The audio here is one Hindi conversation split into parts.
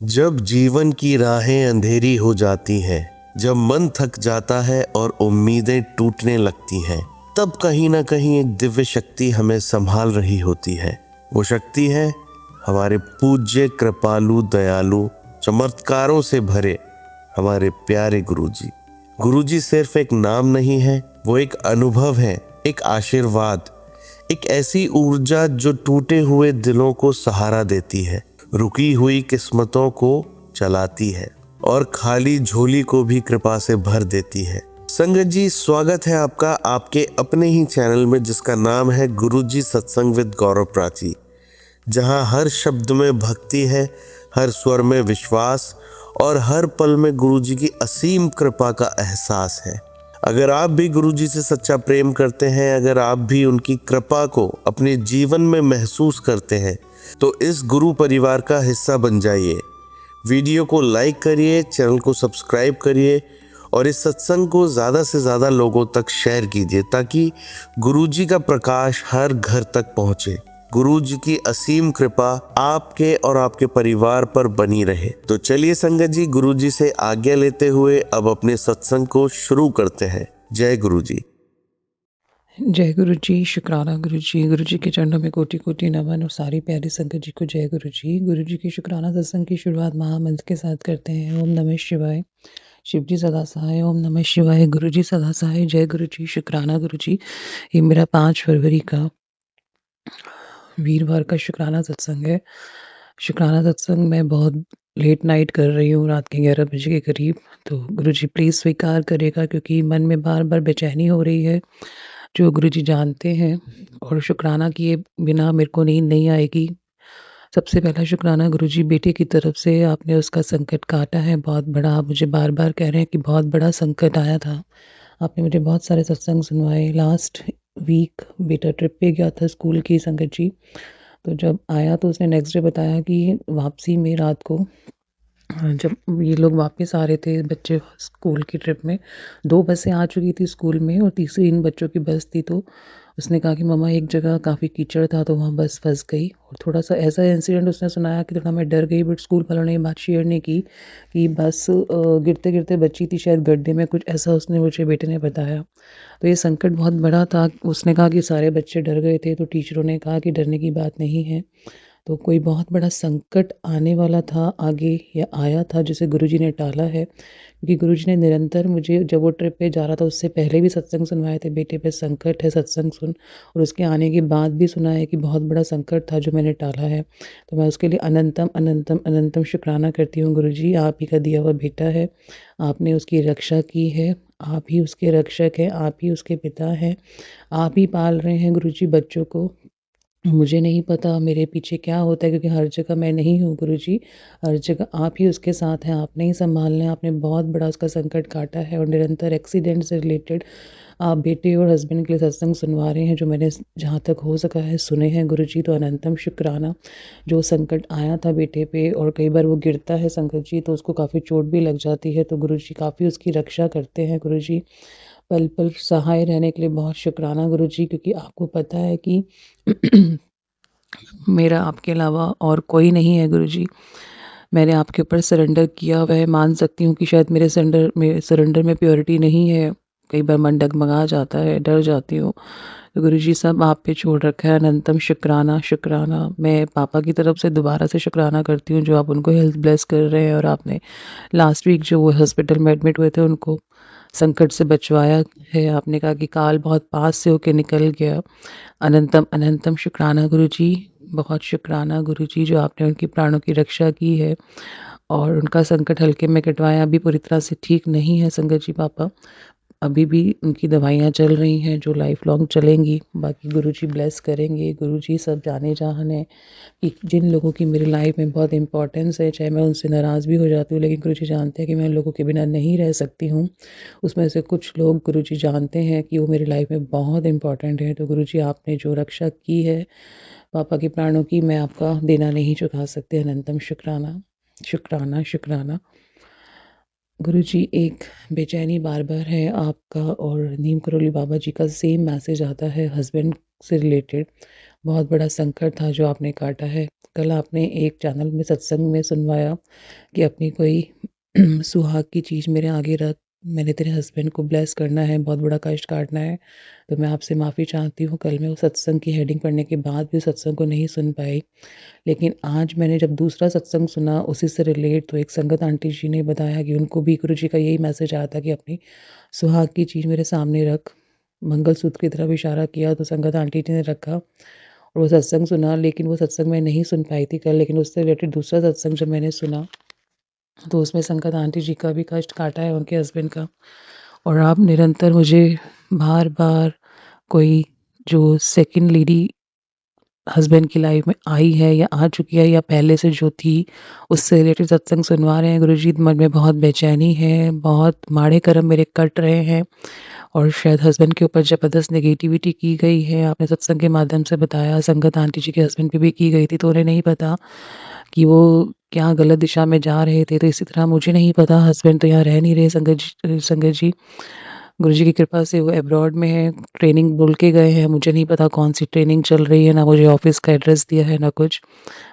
जब जीवन की राहें अंधेरी हो जाती हैं, जब मन थक जाता है और उम्मीदें टूटने लगती हैं, तब कहीं ना कहीं एक दिव्य शक्ति हमें संभाल रही होती है। वो शक्ति है हमारे पूज्य, कृपालु, दयालु, चमत्कारों से भरे हमारे प्यारे गुरुजी। गुरुजी सिर्फ एक नाम नहीं है, वो एक अनुभव है, एक आशीर्वाद, एक ऐसी ऊर्जा जो टूटे हुए दिलों को सहारा देती है, रुकी हुई किस्मतों को चलाती है और खाली झोली को भी कृपा से भर देती है। संगत जी, स्वागत है आपका आपके अपने ही चैनल में, जिसका नाम है गुरुजी सत्संग विद गौरव प्राची, जहां हर शब्द में भक्ति है, हर स्वर में विश्वास और हर पल में गुरुजी की असीम कृपा का एहसास है। अगर आप भी गुरुजी से सच्चा प्रेम करते हैं, अगर आप भी उनकी कृपा को अपने जीवन में महसूस करते हैं, तो इस गुरु परिवार का हिस्सा बन जाइए। वीडियो को लाइक करिए, चैनल को सब्सक्राइब करिए और इस सत्संग को ज़्यादा से ज़्यादा लोगों तक शेयर कीजिए, ताकि गुरुजी का प्रकाश हर घर तक पहुँचे। गुरुजी की असीम कृपा आपके और आपके परिवार पर बनी रहे। तो चलिए संगत जी, गुरुजी से आज्ञा लेते हुए अब अपने सत्संग को शुरू करते हैं। जय गुरुजी। जय गुरु जी, शुक्राना गुरु जी। गुरु जी के चरणों में कोटि कोटि नमन और सारी प्यारी संगत जी को जय गुरु जी। गुरु जी की शुक्राना सत्संग की शुरुआत महामंत्र के साथ करते हैं। ओम नमः शिवाय। शिव जी सदा सहाय। ओम नमः शिवाय। गुरु जी सदा सहाय। जय गुरु जी, शुक्राना गुरु जी। ये मेरा 5 फरवरी का वीरवार का शुक्राना सत्संग है। शुक्राना सत्संग मैं बहुत लेट नाइट कर रही हूँ, रात के 11 बजे के करीब। तो गुरु जी प्लीज़ स्वीकार करेगा, क्योंकि मन में बार-बार बेचैनी हो रही है, जो गुरुजी जानते हैं, और शुक्राना किए बिना मेरे को नींद नहीं आएगी। सबसे पहला शुक्राना गुरुजी, बेटे की तरफ से आपने उसका संकट काटा है बहुत बड़ा। आप मुझे बार-बार कह रहे हैं कि बहुत बड़ा संकट आया था। आपने मुझे बहुत सारे सत्संग सुनवाए। लास्ट वीक बेटा ट्रिप पे गया था स्कूल की संगत जी। तो जब आया तो उसने नेक्स्ट डे बताया कि वापसी में रात को जब ये लोग वापस आ रहे थे बच्चे स्कूल की ट्रिप में, 2 बसें आ चुकी थी स्कूल में और तीसरी इन बच्चों की बस थी। तो उसने कहा कि मम्मा एक जगह काफ़ी कीचड़ था तो वहाँ बस फँस गई, और थोड़ा-सा ऐसा इंसिडेंट उसने सुनाया कि थोड़ा मैं डर गई, बट स्कूल वालों ने ये बात शेयर नहीं की कि बस गिरते-गिरते बची थी शायद गड्ढे में, कुछ ऐसा उसने मुझे बेटे ने बताया। तो ये संकट बहुत बड़ा था। उसने कहा कि सारे बच्चे डर गए थे, तो टीचरों ने कहा कि डरने की बात नहीं है। तो कोई बहुत बड़ा संकट आने वाला था आगे, या आया था, जिसे गुरुजी ने टाला है। क्योंकि गुरुजी ने निरंतर मुझे, जब वो ट्रिप पे जा रहा था उससे पहले भी सत्संग सुनवाए थे, बेटे पे संकट है सत्संग सुन, और उसके आने के बाद भी सुना है कि बहुत बड़ा संकट था जो मैंने टाला है। तो मैं उसके लिए अनंतम अनंतम अनंतम शुक्राना करती हूँ। गुरुजी, आप ही का दिया हुआ बेटा है, आपने उसकी रक्षा की है, आप ही उसके रक्षक हैं, आप ही उसके पिता हैं, आप ही पाल रहे हैं गुरुजी बच्चों को। मुझे नहीं पता मेरे पीछे क्या होता है, क्योंकि हर जगह मैं नहीं हूँ गुरुजी, हर जगह आप ही उसके साथ हैं, आपने ही सँभालना है। आपने बहुत बड़ा उसका संकट काटा है, और निरंतर एक्सीडेंट से रिलेटेड आप बेटे और हस्बैंड के लिए सत्संग सुनवा रहे हैं, जो मैंने जहाँ तक हो सका है सुने हैं गुरुजी। तो अनंतम शुक्राना। जो संकट आया था बेटे पे, और कई बार वो गिरता है संकट जी, तो उसको काफ़ी चोट भी लग जाती है, तो गुरुजी काफ़ी उसकी रक्षा करते हैं गुरुजी। पल पल सहाय रहने के लिए बहुत शुक्राना गुरुजी, क्योंकि आपको पता है कि मेरा आपके अलावा और कोई नहीं है गुरुजी। मैंने आपके ऊपर सरेंडर किया हुआ है। मान सकती हूँ कि शायद मेरे सरेंडर में प्योरिटी नहीं है। कई बार मन डगमगा जाता है, डर जाती हूँ। तो गुरुजी सब आप पे छोड़ रखा है। अनंतम शुक्राना, शुक्राना। मैं पापा की तरफ से दोबारा से शुक्राना करती हूँ, जो आप उनको हेल्थ ब्लेस कर रहे हैं, और आपने लास्ट वीक जो वो हॉस्पिटल में एडमिट हुए थे उनको संकट से बचवाया है। आपने कहा कि काल बहुत पास से होके निकल गया। अनंतम अनंतम शुक्राना गुरुजी। बहुत शुक्राना गुरुजी, जो आपने उनकी प्राणों की रक्षा की है और उनका संकट हल्के में कटवाया। अभी पूरी तरह से ठीक नहीं है संगत जी पापा, अभी भी उनकी दवाइयाँ चल रही हैं जो लाइफ लॉन्ग चलेंगी। बाकी गुरुजी ब्लेस करेंगे। गुरुजी सब जाने जहान है कि जिन लोगों की मेरी लाइफ में बहुत इंपॉर्टेंस है, चाहे मैं उनसे नाराज़ भी हो जाती हूँ, लेकिन गुरुजी जानते हैं कि मैं उन लोगों के बिना नहीं रह सकती हूँ। उसमें से कुछ लोग गुरुजी जानते हैं कि वो मेरी लाइफ में बहुत इंपॉर्टेंट है। तो गुरुजी, आपने जो रक्षा की है पापा के प्राणों की, मैं आपका देना नहीं चुका सकती। अनंतम शुक्राना, शुक्राना, शुक्राना। गुरुजी, एक बेचैनी बार-बार है आपका और नीम करोली बाबा जी का सेम मैसेज आता है हस्बैंड से रिलेटेड। बहुत बड़ा संकट था जो आपने काटा है। कल आपने एक चैनल में सत्संग में सुनवाया कि अपनी कोई सुहाग की चीज़ मेरे आगे रख, मैंने तेरे हस्बैंड को ब्लेस करना है, बहुत बड़ा कष्ट काटना है। तो मैं आपसे माफ़ी चाहती हूँ, कल मैं उस सत्संग की हेडिंग पढ़ने के बाद भी सत्संग को नहीं सुन पाई। लेकिन आज मैंने जब दूसरा सत्संग सुना उसी से रिलेट, तो एक संगत आंटी जी ने बताया कि उनको भी गुरु जी का यही मैसेज आया था कि अपनी सुहाग की चीज़ मेरे सामने रख। मंगलसूत्र की तरफ इशारा किया तो संगत आंटी जी ने रखा और वो सत्संग सुना, लेकिन वो सत्संग मैं नहीं सुन पाई थी कल। लेकिन उससे रिलेटेड दूसरा सत्संग जब मैंने सुना तो उसमें संगत आंटी जी का भी कष्ट काटा है, उनके हस्बैंड का। और आप निरंतर मुझे बार बार कोई जो सेकंड लेडी हस्बैंड की लाइफ में आई है या आ चुकी है या पहले से जो थी, उससे रिलेटेड सत्संग सुनवा रहे हैं गुरुजी। मन में बहुत बेचैनी है, बहुत माड़े कर्म मेरे कट रहे हैं और शायद हस्बैंड के ऊपर ज़बरदस्त नेगेटिविटी की गई है। आपने सत्संग के माध्यम से बताया, संगत आंटी जी के हस्बैंड पे भी की गई थी, तो उन्हें नहीं पता कि वो क्या गलत दिशा में जा रहे थे। तो इसी तरह मुझे नहीं पता, हस्बैंड तो यहाँ रह नहीं रहे संगत जी। गुरुजी की कृपा से वो अब्रॉड में है, ट्रेनिंग बोल के गए हैं, मुझे नहीं पता कौन-सी ट्रेनिंग चल रही है, ना मुझे ऑफ़िस का एड्रेस दिया है, ना कुछ।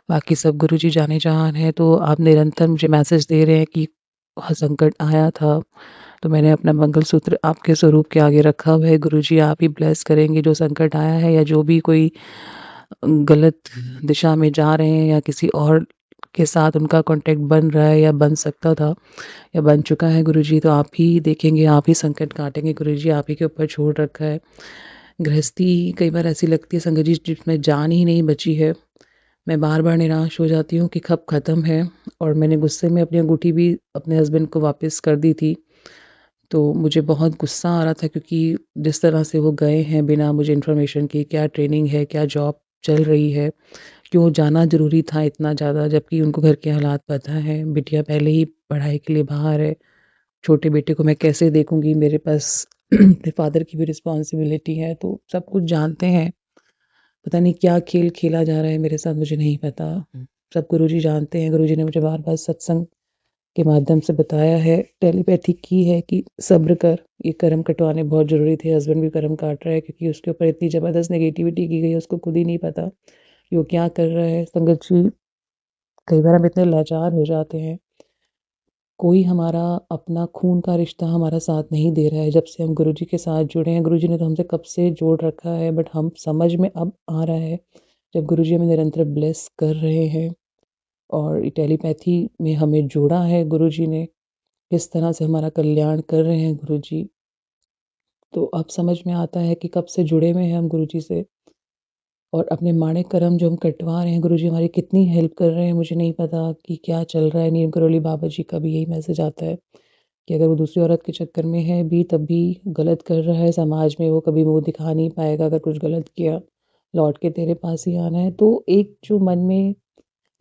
बाकी सब गुरुजी जाने-जहान हैं। तो आप निरंतर मुझे मैसेज दे रहे हैं कि संकट आया था, तो मैंने अपना मंगलसूत्र आपके स्वरूप के आगे रखा हुआ है। गुरुजी आप ही ब्लेस करेंगे जो संकट आया है, या जो भी कोई गलत दिशा में जा रहे हैं या किसी और के साथ उनका कॉन्टैक्ट बन रहा है या बन सकता था या बन चुका है गुरुजी, तो आप ही देखेंगे, आप ही संकट काटेंगे गुरुजी, आप ही के ऊपर छोड़ रखा है। गृहस्थी कई बार ऐसी लगती है संगत जी जिसमें जान ही नहीं बची है। मैं बार-बार निराश हो जाती हूँ कि कब ख़त्म है। और मैंने गुस्से में अपनी अंगूठी भी अपने हस्बैंड को वापस कर दी थी। तो मुझे बहुत गुस्सा आ रहा था क्योंकि जिस तरह से वो गए हैं बिना मुझे इन्फॉर्मेशन के, क्या ट्रेनिंग है, क्या जॉब चल रही है, क्यों जाना ज़रूरी था इतना ज़्यादा, जबकि उनको घर के हालात पता है। बिटिया पहले ही पढ़ाई के लिए बाहर है, छोटे बेटे को मैं कैसे देखूँगी, मेरे पास अपने फ़ादर की भी रिस्पॉन्सिबिलिटी है, तो सब कुछ जानते हैं। पता नहीं क्या खेल खेला जा रहा है मेरे साथ, मुझे नहीं पता। सब गुरुजी जानते हैं, गुरुजी ने मुझे बार-बार सत्संग के माध्यम से बताया है, टेलीपैथी की है कि सब्र कर, ये कर्म कटवाने बहुत ज़रूरी थे। हस्बैंड भी कर्म काट रहा है क्योंकि उसके ऊपर इतनी ज़बरदस्त नेगेटिविटी की गई है, उसको खुद ही नहीं पता कि वो क्या कर रहा है। संगत जी, कई बार हम इतने लाचार हो जाते हैं, कोई हमारा अपना खून का रिश्ता हमारा साथ नहीं दे रहा है। जब से हम गुरुजी के साथ जुड़े हैं, गुरुजी ने तो हमसे कब से जोड़ रखा है, बट हम समझ में अब आ रहा है, जब गुरुजी हमें निरंतर ब्लेस कर रहे हैं और टेलीपैथी में हमें जोड़ा है गुरुजी ने, किस तरह से हमारा कल्याण कर रहे हैं गुरुजी। तो अब समझ में आता है कि कब से जुड़े हुए हैं हम गुरुजी से और अपने माड़े कर्म जो हम कटवा रहे हैं, गुरुजी हमारी कितनी हेल्प कर रहे हैं, मुझे नहीं पता कि क्या चल रहा है। नीम करोली बाबा जी का भी यही मैसेज आता है कि अगर वो दूसरी औरत के चक्कर में है भी, तब भी गलत कर रहा है, समाज में वो कभी मुँह दिखा नहीं पाएगा। अगर कुछ गलत किया, लौट के तेरे पास ही आना है। तो एक जो मन में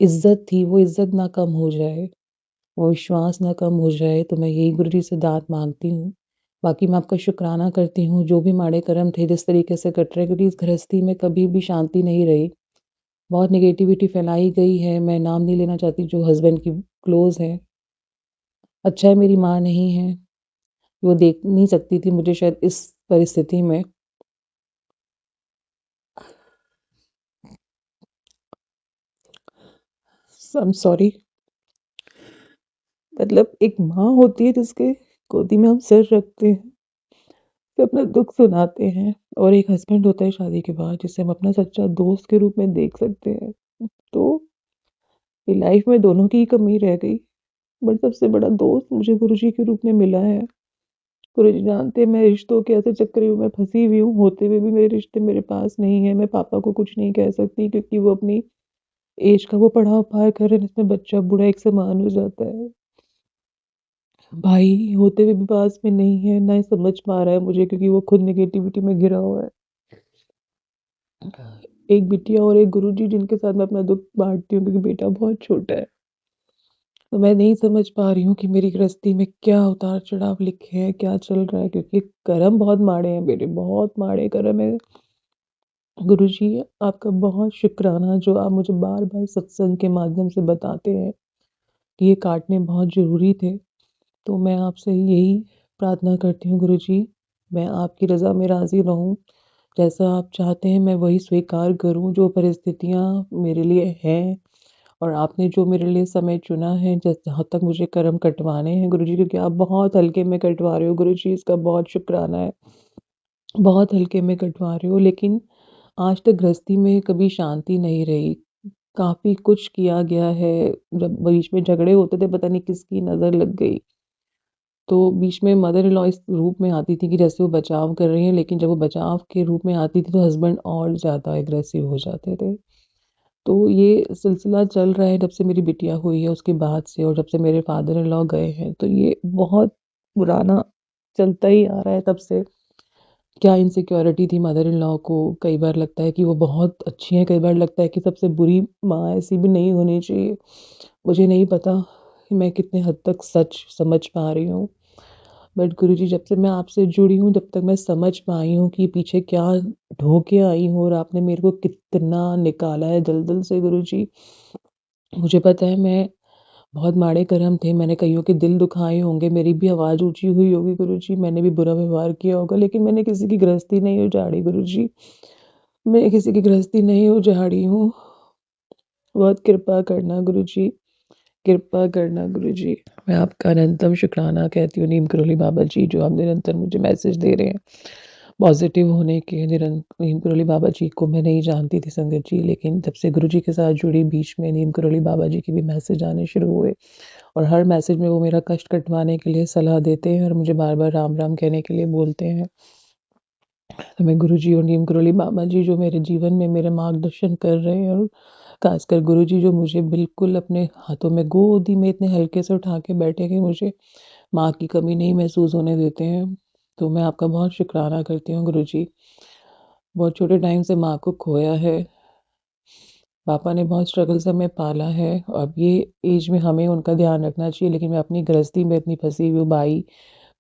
इज़्ज़त थी, वो इज़्ज़त ना कम हो जाए, वो विश्वास ना कम हो जाए, तो मैं यही गुरुजी से दात माँगती हूँ। बाकी मैं आपका शुक्राना करती हूँ, जो भी माड़े कर्म थे जिस तरीके से कट रहे, क्योंकि इस गृहस्थी में कभी भी शांति नहीं रही। बहुत नेगेटिविटी फैलाई गई है, मैं नाम नहीं लेना चाहती, जो हस्बैंड की क्लोज़ हैं। अच्छा है मेरी माँ नहीं है, वो देख नहीं सकती थी मुझे शायद इस परिस्थिति में। I am sorry. मतलब एक माँ होती है जिसके गोदी में हम सिर रखते हैं, फिर अपना दुःख सुनाते हैं, और एक हस्बैंड होता है शादी के बाद जिसे हम अपना सच्चा दोस्त के रूप में देख सकते हैं। तो ये लाइफ में दोनों की ही कमी रह गई, बट सबसे बड़ा दोस्त मुझे गुरुजी के रूप में मिला है। गुरुजी जानते हैं मैं रिश्तों के ऐसे चक्कर में फँसी हुई हूँ, होते हुए भी मेरे रिश्ते मेरे पास नहीं है। मैं पापा को कुछ नहीं कह सकती क्योंकि वो अपनी एज का वो पड़ाव पार कर रहे हैं जिसमें बच्चा बूढ़ा एक समान हो जाता है। भाई होते हुए भी पास में नहीं है, ना ही समझ पा रहा है मुझे क्योंकि वो खुद नेगेटिविटी में घिरा हुआ है। एक बिटिया और एक गुरुजी जिनके साथ मैं अपना दुःख बाँटती हूँ क्योंकि बेटा बहुत छोटा है। तो मैं नहीं समझ पा रही हूँ कि मेरी गृहस्थी में क्या उतार-चढ़ाव लिखे हैं, क्या चल रहा है, क्योंकि कर्म बहुत माड़े हैं मेरे, बहुत माड़े कर्म हैं। गुरुजी, आपका बहुत शुक्राना जो आप मुझे बार-बार सत्संग के माध्यम से बताते हैं कि ये काटने बहुत ज़रूरी थे। तो मैं आपसे यही प्रार्थना करती हूँ गुरुजी, मैं आपकी रज़ा में राज़ी रहूँ। जैसा आप चाहते हैं मैं वही स्वीकार करूँ, जो परिस्थितियाँ मेरे लिए हैं, और आपने जो मेरे लिए समय चुना है जहाँ तक मुझे कर्म कटवाने हैं गुरुजी, क्योंकि आप बहुत हल्के में कटवा रहे हो गुरुजी, इसका बहुत शुक्राना है। बहुत हल्के में कटवा रहे हो, लेकिन आज तक गृहस्थी में कभी शांति नहीं रही। काफ़ी कुछ किया गया है, जब बीच में झगड़े होते थे पता नहीं किसकी नज़र लग गई। तो बीच में मदर इन लॉ इस रूप में आती थी कि जैसे वो बचाव कर रही हैं, लेकिन जब वो बचाव के रूप में आती थी तो हस्बैंड और ज़्यादा एग्रेसिव हो जाते थे। तो ये सिलसिला चल रहा है जब से मेरी बिटिया हुई है उसके बाद से, और जब से मेरे फादर इन लॉ गए हैं, तो ये बहुत पुराना चलता ही आ रहा है तब से। क्या इनसिक्योरिटी थी मदर इन लॉ को, कई बार लगता है कि वो बहुत अच्छी हैं, कई बार लगता है कि सबसे बुरी माँ ऐसी भी नहीं होनी चाहिए। मुझे नहीं पता कि मैं कितने हद तक सच समझ पा रही हूँ, बट गुरुजी जब से मैं आपसे जुड़ी हूँ तब तक मैं समझ पाई हूँ कि पीछे क्या ढो के आई हूँ और आपने मेरे को कितना निकाला है दलदल से गुरुजी। मुझे पता है मैं बहुत माड़े कर्म थे, मैंने कइयों के दिल दुखाए होंगे, मेरी भी आवाज़ ऊँची हुई होगी गुरुजी, मैंने भी बुरा व्यवहार किया होगा, लेकिन मैंने किसी की गृहस्थी नहीं उजाड़ी गुरुजी। मैं किसी की गृहस्थी नहीं उजाड़ी हूँ। बहुत कृपा करना गुरुजी, कृपा करना गुरुजी। मैं आपका अनंतम शुक्राना कहती हूँ नीम करोली बाबा जी, जो आप निरंतर मुझे मैसेज दे रहे हैं पॉजिटिव होने के। नीम करोली बाबा जी को मैं नहीं जानती थी संगत जी, लेकिन जब से गुरुजी के साथ जुड़ी बीच में नीम करोली बाबा जी के भी मैसेज आने शुरू हुए, और हर मैसेज में वो मेरा कष्ट कटवाने के लिए सलाह देते हैं और मुझे बार-बार राम राम कहने के लिए बोलते हैं। तो मैं गुरुजी और नीम करोली बाबा जी जो मेरे जीवन में मेरा मार्गदर्शन कर रहे हैं, और ख़ासकर गुरुजी जो मुझे बिल्कुल अपने हाथों में गोदी में इतने हल्के से उठा के बैठे कि मुझे माँ की कमी नहीं महसूस होने देते हैं। तो मैं आपका बहुत शुक्राना करती हूँ गुरुजी। बहुत छोटे टाइम से माँ को खोया है। पापा ने बहुत स्ट्रगल से हमें पाला है। अब ये एज में हमें उनका ध्यान रखना चाहिए, लेकिन मैं अपनी गृहस्थी में इतनी फँसी हुई हूँ, भाई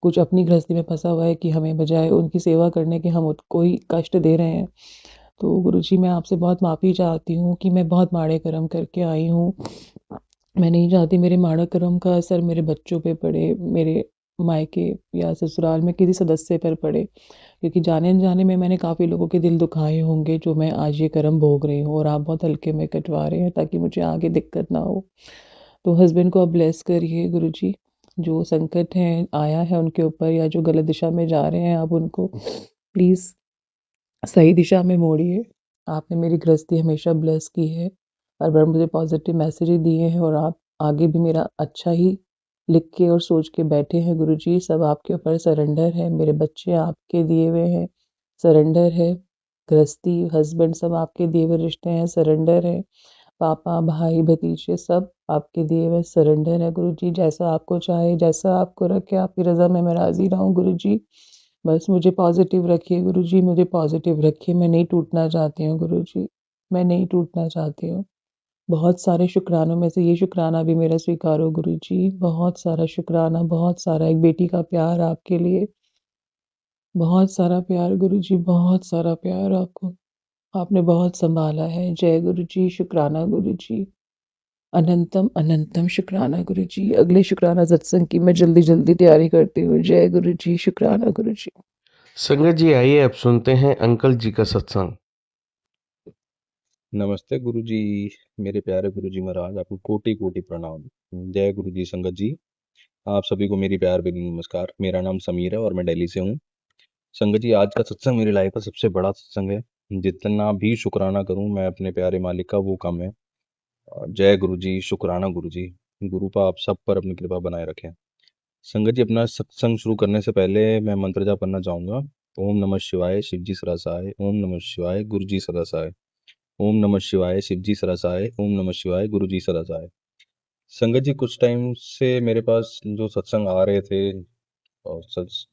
कुछ अपनी गृहस्थी में फँसा हुआ है कि हमें बजाय उनकी सेवा करने के हम उसको ही कष्ट दे रहे हैं। तो गुरुजी मैं आपसे बहुत माफ़ी चाहती हूँ कि मैं बहुत माड़े कर्म करके आई हूँ। मैं नहीं चाहती मेरे माड़ा कर्म का असर मेरे बच्चों पे पड़े, मेरे मायके या ससुराल में किसी सदस्य पर पड़े, क्योंकि जाने-अनजाने में मैंने काफ़ी लोगों के दिल दुखाए होंगे, जो मैं आज ये कर्म भोग रही हूँ, और आप बहुत हल्के में कटवा रहे हैं ताकि मुझे आगे दिक्कत ना हो। तो हस्बैंड को आप ब्लेस करिए गुरुजी, जो संकट है आया है उनके ऊपर या जो गलत दिशा में जा रहे हैं, आप उनको प्लीज़ सही दिशा में मोड़िए। आपने मेरी गृहस्थी हमेशा ब्लेस की है, हर बार मुझे पॉज़िटिव मैसेज ही दिए हैं, और आप आगे भी मेरा अच्छा ही लिख के और सोच के बैठे हैं गुरुजी। सब आपके ऊपर सरेंडर है, मेरे बच्चे आपके दिए हुए हैं, सरेंडर है। गृहस्थी, हस्बैंड सब आपके दिए हुए रिश्ते हैं, सरेंडर है। पापा, भाई, भतीजे सब आपके दिए हुए सरेंडर है गुरुजी। जैसा आपको चाहे, जैसा आपको रखे, आपकी रज़ा में मैं राज़ी रहूँ गुरुजी। बस मुझे पॉज़िटिव रखिए गुरुजी, मुझे पॉज़िटिव रखिए। मैं नहीं टूटना चाहती हूँ गुरुजी, मैं नहीं टूटना चाहती हूँ। बहुत सारे शुक्रानों में से ये शुक्राना भी मेरा स्वीकारो गुरुजी। बहुत सारा शुक्राना, बहुत सारा, एक बेटी का प्यार आपके लिए। बहुत सारा प्यार गुरुजी, बहुत सारा प्यार आपको। आपने बहुत सँभाला है। जय गुरुजी, शुक्राना गुरुजी। अनंतम, अनंतम शुक्राना गुरुजी। अगले शुक्राना सत्संग की मैं जल्दी-जल्दी तैयारी करती हूँ। जय गुरुजी, शुक्राना गुरुजी। संगत जी आइए अब सुनते हैं अंकल जी का सत्संग। नमस्ते गुरुजी, मेरे प्यारे गुरुजी महाराज, आपको कोटि कोटि प्रणाम। जय गुरुजी संगत जी, आप सभी को मेरी प्यार भरी नमस्कार। मेरा नाम समीर है और मैं दिल्ली से हूँ। संगत जी, आज का सत्संग मेरी लाइफ का सबसे बड़ा सत्संग है। जितना भी शुक्राना करूँ मैं अपने प्यारे मालिक का, वो कम है। जय गुरुजी, शुक्राना गुरुजी। गुरुपा आप सब पर अपनी कृपा बनाए रखें। संगत जी, अपना सत्संग शुरू करने से पहले मैं मंत्र जाप करना चाहूँगा। ओम नमः शिवाय, शिवजी सदा सहाय। ओम नमः शिवाय, गुरुजी सदा सहाय। ओम नमः शिवाय, शिवजी सदा सहाय। ओम नमः शिवाय, गुरुजी सदा सहाय। संगत जी, कुछ टाइम से मेरे पास जो सत्संग आ रहे थे, और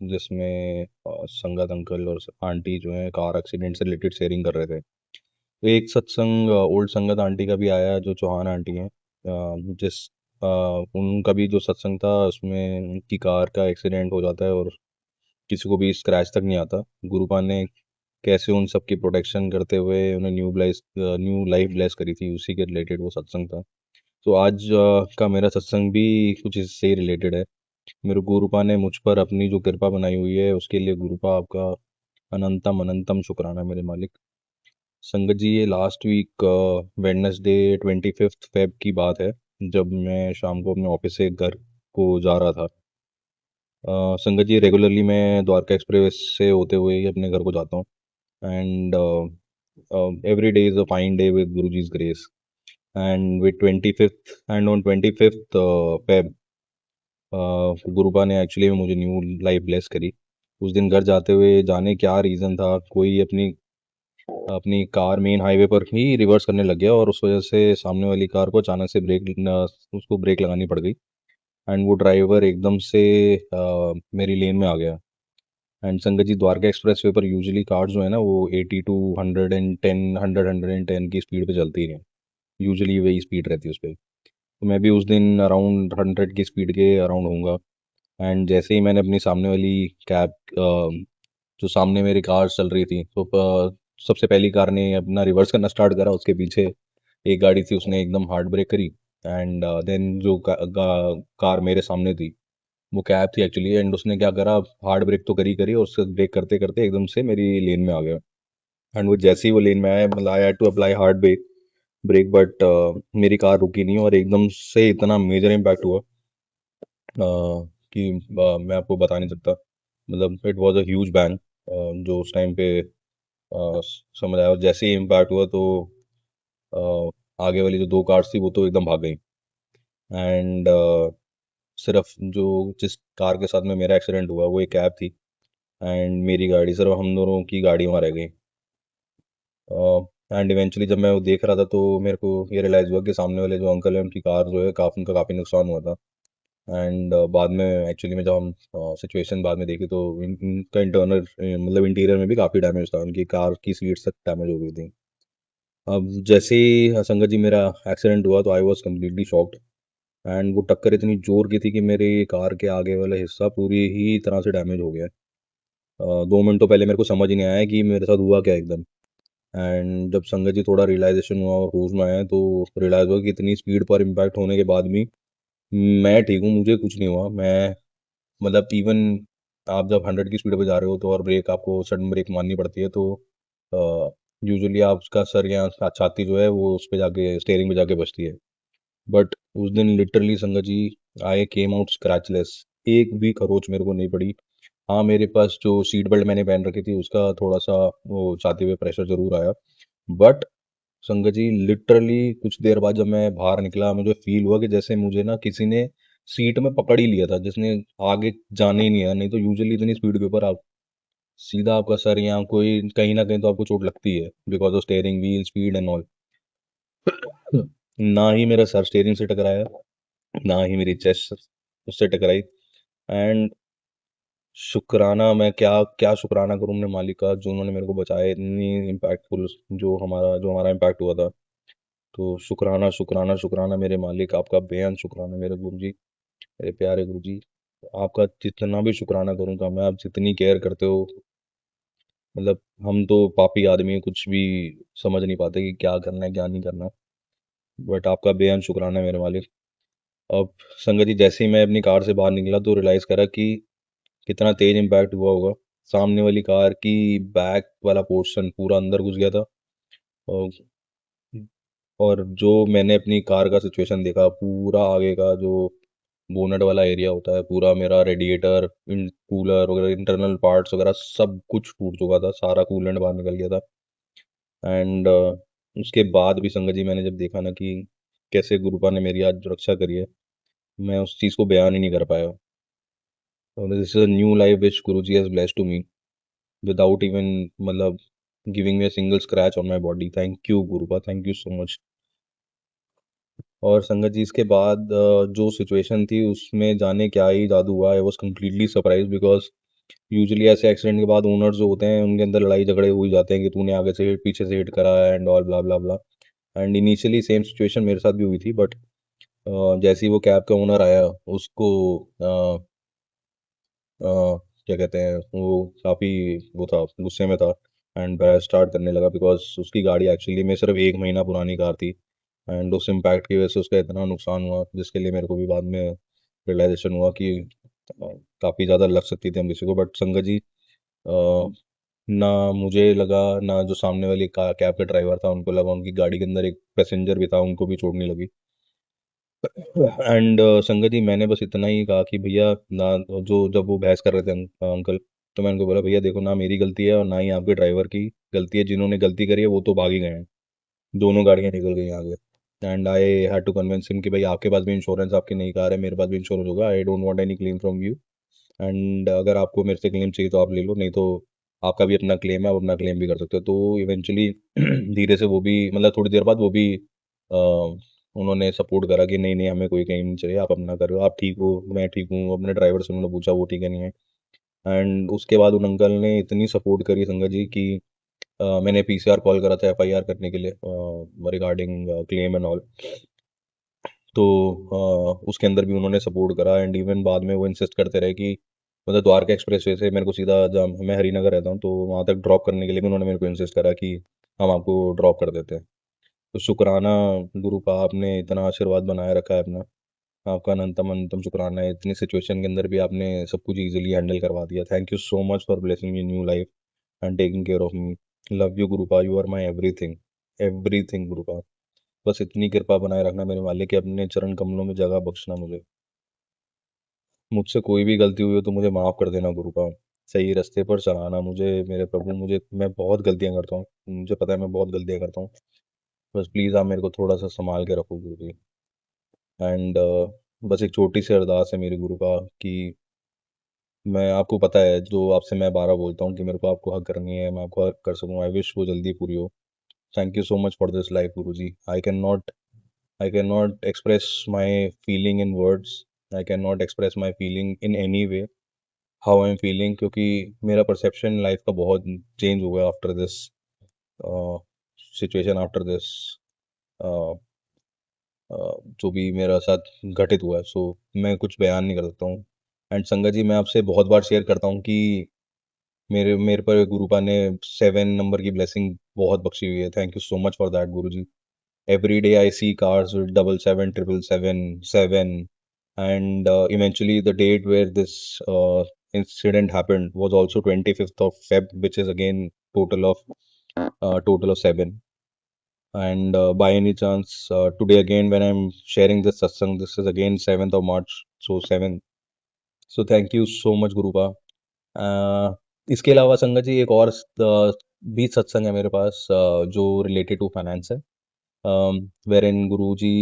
जिसमें संगत अंकल और आंटी जो है कार एक्सीडेंट से रिलेटेड शेयरिंग कर रहे थे। तो एक सत्संग ओल्ड संगत आंटी का भी आया, जो चौहान आंटी हैं, जिस उनका भी जो सत्संग था उसमें उनकी कार का एक्सीडेंट हो जाता है और किसी को भी स्क्रैच तक नहीं आता। गुरुपा ने कैसे उन सब की प्रोटेक्शन करते हुए उन्हें न्यू लाइफ ब्लेस करी थी, उसी के रिलेटेड वो सत्संग था। तो आज का मेरा सत्संग भी कुछ इससे ही रिलेटेड है। मेरे गुरुपा ने मुझ पर अपनी जो कृपा बनाई हुई है, उसके लिए गुरुपा आपका अनंतम अनंतम शुक्राना मेरे मालिक। संगत जी ये लास्ट वीक वेडनेसडे 25 फेब की बात है, जब मैं शाम को अपने ऑफिस से घर को जा रहा था। संगत जी रेगुलरली मैं द्वारका एक्सप्रेस से होते हुए ही अपने घर को जाता हूँ, and every day is a fine day with Guruji's grace. And with 25th and on 25th Feb, गुरुपा ने एक्चुअली मुझे न्यू लाइफ ब्लेस करी। उस दिन घर जाते हुए जाने क्या रीज़न था, कोई अपनी अपनी कार मेन हाईवे पर ही रिवर्स करने लग गया और उस वजह से सामने वाली कार को अचानक से उसको ब्रेक लगानी पड़ गई, एंड वो ड्राइवर एकदम से मेरी लेन में आ गया। एंड संगत जी द्वारका एक्सप्रेस वे पर यूजुअली कार्स जो है ना वो 80 to 110 110 की स्पीड पे चलती हैं। यूजुअली वही स्पीड रहती है उस पर। तो मैं भी उस दिन अराउंड 100 की स्पीड के अराउंड होऊंगा, एंड जैसे ही मैंने अपनी सामने वाली कैब जो सामने मेरी कार चल रही थी, तो सबसे पहली कार ने अपना रिवर्स करना स्टार्ट करा। उसके पीछे एक गाड़ी थी, उसने एकदम हार्ड ब्रेक करी, एंड देन जो कार मेरे सामने थी वो कैब थी एक्चुअली, एंड उसने क्या करा, हार्ड ब्रेक तो करी करी और उससे ब्रेक करते करते एकदम से मेरी लेन में आ गया। एंड वो जैसे ही वो लेन में आया, मतलब I had to apply hard brake brake but मेरी कार रुकी नहीं और एकदम से इतना मेजर इम्पैक्ट हुआ कि मैं आपको बता नहीं सकता। मतलब it was a huge bang जो उस टाइम पे समझ आया। और जैसे ही इम्पैक्ट हुआ तो आगे वाली जो दो कार्स थी वो तो एकदम भाग गई, एंड सिर्फ जो जिस कार के साथ में मेरा एक्सीडेंट हुआ वो एक कैब थी, एंड मेरी गाड़ी, सिर्फ हम दोनों की गाड़ी वहाँ रह गई। एंड इवेंचुअली जब मैं वो देख रहा था तो मेरे को ये रियलाइज़ हुआ कि सामने वाले जो अंकल है उनकी कार जो है काफ़ी, उनका काफ़ी नुकसान हुआ था। एंड बाद में एक्चुअली में जब हम सिचुएशन बाद में देखी तो इनका इंटरनल मतलब इंटीरियर में भी काफ़ी डैमेज था, उनकी कार की सीट्स तक डैमेज हो गई थी। अब जैसे ही संगत जी मेरा एक्सीडेंट हुआ तो I was completely shocked, and वो टक्कर इतनी जोर की थी कि मेरी कार के आगे वाला हिस्सा पूरी ही तरह से डैमेज हो गया। 2 मिनट तो पहले मेरे को समझ ही नहीं आया कि मेरे साथ हुआ क्या एकदम। एंड जब संगत जी थोड़ा रियलाइजेशन हुआ और होश में आया तो रियलाइज़ हुआ कि इतनी स्पीड पर इम्पैक्ट होने के बाद भी मैं ठीक हूँ, मुझे कुछ नहीं हुआ। मैं मतलब इवन आप जब 100 की स्पीड पे जा रहे हो तो और ब्रेक आपको सडन ब्रेक मारनी पड़ती है तो यूजुअली आप उसका सर या छाती जो है वो उस पे जाके स्टेयरिंग पे जाके बजती है। बट उस दिन लिटरली संगत जी आई केम आउट स्क्रैचलेस, एक भी खरोच मेरे को नहीं पड़ी। हाँ, मेरे पास जो सीट बेल्ट मैंने पहन रखी थी उसका थोड़ा सा वो छाती पे प्रेशर जरूर आया, बट संगत जी लिटरली कुछ देर बाद जब मैं बाहर निकला मुझे फील हुआ कि जैसे मुझे ना किसी ने सीट में पकड़ ही लिया था, जिसने आगे जाने ही नहीं है। नहीं तो यूजुअली इतनी स्पीड के ऊपर आप सीधा आपका सर या कोई कहीं ना कहीं तो आपको चोट लगती है because of steering wheel speed and all. ना ही मेरा सर स्टेयरिंग से टकराया, ना ही मेरी चेस्ट उससे टकराई। एंड शुक्राना, मैं क्या क्या शुक्राना करूँ अपने मालिक का जो उन्होंने मेरे को बचाया इतनी इम्पैक्टफुल जो हमारा इम्पैक्ट हुआ था। तो शुक्राना शुक्राना शुक्राना मेरे मालिक, आपका बेअंत शुक्राना मेरे गुरु जी, मेरे प्यारे गुरु जी। आपका जितना भी शुक्राना करूँगा मैं, आप जितनी केयर करते हो। मतलब हम तो पापी आदमी हैं, कुछ भी समझ नहीं पाते कि क्या करना है क्या नहीं करना, बट आपका बेअंत शुक्राना है मेरे मालिक। अब संगत जी जैसे ही मैं अपनी कार से बाहर निकला तो रियलाइज़ करा कि कितना तेज इम्पैक्ट हुआ होगा। सामने वाली कार की बैक वाला पोर्शन पूरा अंदर घुस गया था, और और जो मैंने अपनी कार का सिचुएशन देखा, पूरा आगे का जो बोनट वाला एरिया होता है, पूरा मेरा रेडिएटर कूलर वगैरह इंटरनल पार्ट्स वगैरह सब कुछ फूट चुका था, सारा कूलेंट बाहर निकल गया था। एंड उसके बाद भी संगत जी मैंने जब देखा ना कि कैसे गुरुपा ने मेरी आज रक्षा करी है, मैं उस चीज़ को बयान ही नहीं कर पाया। This is a new life which guru ji has blessed to me without even मतलब giving me a single scratch on my body. Thank you Gurupa, thank you so much. और संगत जी इसके बाद जो सिचुएशन थी उसमें जाने क्या ही जादू हुआ। I was completely surprise because usually ऐसे एक्सीडेंट के बाद ओनर्स जो होते हैं उनके अंदर लड़ाई झगड़े हो ही जाते हैं कि तूने आगे से पीछे से हिट करा and all blah blah blah. And initially same situation मेरे साथ भी हुई थी, बट जैसे ही वो कैब का ओनर आया उसको क्या कहते हैं, वो काफ़ी वो था, गुस्से में था, एंड बहस स्टार्ट करने लगा बिकॉज उसकी गाड़ी एक्चुअली में सिर्फ 1 महीना पुरानी कार थी, एंड उस इम्पैक्ट की वजह से उसका इतना नुकसान हुआ जिसके लिए मेरे को भी बाद में रियलाइजेशन हुआ कि काफ़ी ज़्यादा लग सकती थी हम किसी को। बट संगत जी ना मुझे लगा, ना जो सामने वाली कैब का ड्राइवर था उनको लगा, उनकी गाड़ी के अंदर एक पैसेंजर भी था, उनको भी चोट नहीं लगी। एंड संगत जी, मैंने बस इतना ही कहा कि भैया ना, जो जब वो बहस कर रहे थे अंकल, तो मैंने उनको बोला भैया देखो, ना मेरी गलती है और ना ही आपके ड्राइवर की गलती है। जिन्होंने गलती करी है वो तो भाग ही गए हैं, दोनों गाड़ियां निकल गई आगे। And I had to convince him कि भाई आपके पास भी इंश्योरेंस, आपकी नई कार है, मेरे पास भी इंश्योरेंस होगा, I don't want any claim from you. And अगर आपको मेरे से क्लेम चाहिए तो आप ले लो, नहीं तो आपका भी अपना क्लेम है, आप अपना क्लेम भी कर सकते हो। तो इवेंचुअली धीरे से वो भी, मतलब थोड़ी देर बाद वो भी उन्होंने सपोर्ट करा कि नहीं नहीं, हमें कोई क्लेम नहीं चाहिए, आप अपना करो, आप ठीक हो, मैं ठीक हूँ। अपने ड्राइवर से उन्होंने पूछा, वो ठीक है नहीं है। एंड उसके बाद उन अंकल ने इतनी सपोर्ट करी संगत जी कि मैंने पीसीआर कॉल करा था एफआईआर करने के लिए रिगार्डिंग क्लेम एंड ऑल। तो उसके अंदर भी उन्होंने सपोर्ट करा। एंड इवन बाद में वो इंसिस्ट करते रहे कि मतलब द्वारका एक्सप्रेस वे से मेरे को सीधा, जहाँ मैं हरिनगर रहता हूँ, तो वहाँ तक ड्रॉप करने के लिए भी उन्होंने मेरे को इंसिस्ट करा कि हम आपको ड्रॉप कर देते हैं। तो शुक्राना गुरु का, आपने इतना आशीर्वाद बनाए रखा है अपना, आपका अनंतम अनंतम शुक्राना है। इतनी सिचुएशन के अंदर भी आपने सब कुछ ईजिली हैंडल करवा दिया। Thank you so much for blessing me new life and taking care of me. Love you Gurupa, you are my everything, everything Gurupa. बस इतनी कृपा बनाए रखना मेरे मालिक, कि अपने चरण कमलों में जगह बख्शना मुझे। मुझसे कोई भी गलती हुई हो तो मुझे माफ़ कर देना गुरुपा, सही रास्ते पर चलाना मुझे मेरे प्रभु। मुझे, मैं बहुत गलतियां करता हूँ, मुझे पता है मैं बहुत गलतियां करता हूँ। बस प्लीज़ आप मेरे को थोड़ा सा संभाल के रखो गुरु जी। एंड बस एक छोटी सी अरदास है मेरी गुरुपा कि मैं, आपको पता है जो आपसे मैं 12 बोलता हूँ कि मेरे को आपको हक करनी है, मैं आपको हक कर सकूँ, आई विश वो जल्दी पूरी हो। Thank you so much for this life Guru ji. I cannot express my feeling in words. I cannot express my feeling in any way, how I'm feeling, क्योंकि मेरा परसेप्शन लाइफ का बहुत चेंज हुआ after this situation, after this जो भी मेरा साथ घटित हुआ है। सो मैं कुछ बयान नहीं कर सकता हूँ। एंड संगत जी, मैं आपसे बहुत बार शेयर करता हूँ कि मेरे मेरे पर गुरुपा ने 7 नंबर की ब्लेसिंग बहुत बख्शी हुई है। Thank you so much for that Guru ji. Every day I see cars with 77, 777, 7, and eventually the date where this incident happened was also 25th of Feb, which is again total of 7. And by any chance, today again when I'm sharing this satsang, this is again 7th of March, so 7. So thank you so much Gurupa. इसके अलावा संगत जी एक और भी सत्संग है मेरे पास, जो रिलेटेड टू फाइनेंस है, wherein Guruji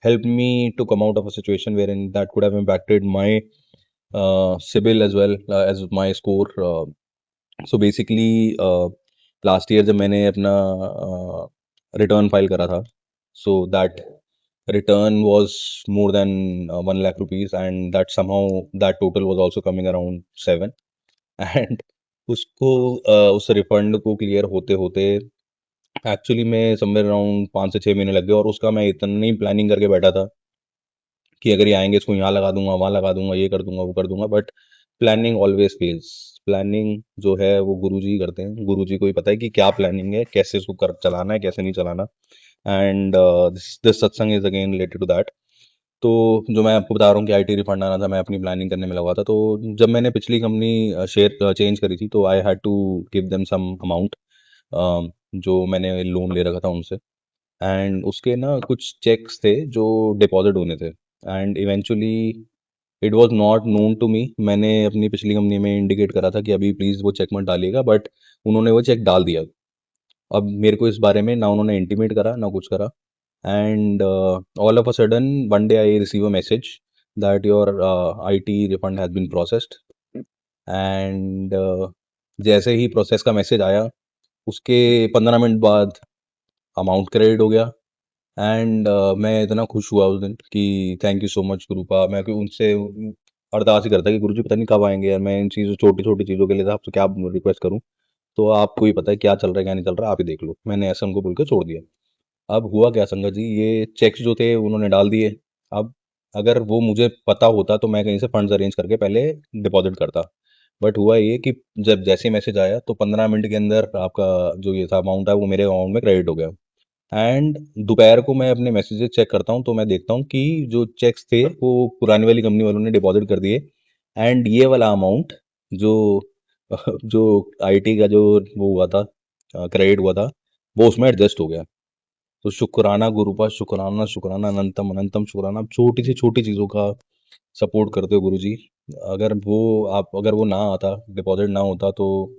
helped me to come out of a situation wherein that could have impacted my CIBIL as well as my score. So basically, last year जब मैंने अपना रिटर्न फाइल करा था, so that return was more than 1 lakh rupees, and that somehow that total was also coming around 7. And उसको उस रिफंड को क्लियर होते होते एक्चुअली में समवेयर अराउंड 5 से 6 महीने लग गए। और उसका मैं इतनी प्लानिंग करके बैठा था कि अगर ये आएंगे इसको यहाँ लगा दूंगा, वहाँ लगा दूंगा, ये कर दूंगा, वो कर दूंगा, but planning always fails. Planning जो है वो गुरुजी ही करते हैं, गुरुजी को ही पता है कि क्या प्लानिंग है, कैसे इसको कर चलाना है, कैसे नहीं चलाना। And this satsang is again related to that. तो जो मैं आपको बता रहा हूँ कि आईटी रिफंड आना था, मैं अपनी प्लानिंग करने में लगा था। तो जब मैंने पिछली कंपनी शेयर चेंज करी थी, तो I had to give them some amount, जो मैंने लोन ले रखा था उनसे। एंड उसके ना कुछ चेक्स थे जो डिपॉजिट होने थे। And eventually it was not known to me. मैंने अपनी पिछली कंपनी में इंडिकेट करा था कि अभी प्लीज़ वो चेक मत डालिएगा, बट उन्होंने वो चेक डाल दिया। अब मेरे को इस बारे में ना उन्होंने इंटीमेट करा ना कुछ करा। And all of a sudden one day I receive a message that your IT refund has been processed. And जैसे ही प्रोसेस का मैसेज आया, उसके 15 मिनट बाद अमाउंट क्रेडिट हो गया। एंड मैं इतना खुश हुआ उस दिन कि थैंक यू सो मच गुरुपा। मैं कि उनसे अरदास ही करता कि गुरुजी पता नहीं कब आएंगे यार, मैं इन चीज़ों, छोटी छोटी चीज़ों के लिए आपसे क्या रिक्वेस्ट करूं। तो आपको ही पता है क्या चल रहा है क्या नहीं चल रहा, आप ही देख लो। मैंने ऐसा उनको बोल के छोड़ दिया। अब हुआ क्या संगत जी, ये चेक्स जो थे उन्होंने डाल दिए। अब अगर वो मुझे पता होता तो मैं कहीं से फंड्स अरेंज करके पहले डिपॉजिट करता। बट हुआ ये कि जब जैसे मैसेज आया तो 15 मिनट के अंदर आपका जो ये था अमाउंट है वो मेरे अकाउंट में क्रेडिट हो गया। एंड दोपहर को मैं अपने मैसेजेस चेक करता हूँ तो मैं देखता हूँ कि जो चेक्स थे वो पुरानी वाली कंपनी वालों ने डिपॉजिट कर दिए। एंड ये वाला अमाउंट जो जो आईटी का जो वो हुआ था, क्रेडिट हुआ था, वो उसमें एडजस्ट हो गया। तो शुक्राना गुरुपा, शुक्राना शुक्राना अनंतम अनंतम शुक्राना। आप छोटी से छोटी चीज़ों का सपोर्ट करते हो गुरुजी। अगर वो ना आता, डिपॉजिट ना होता, तो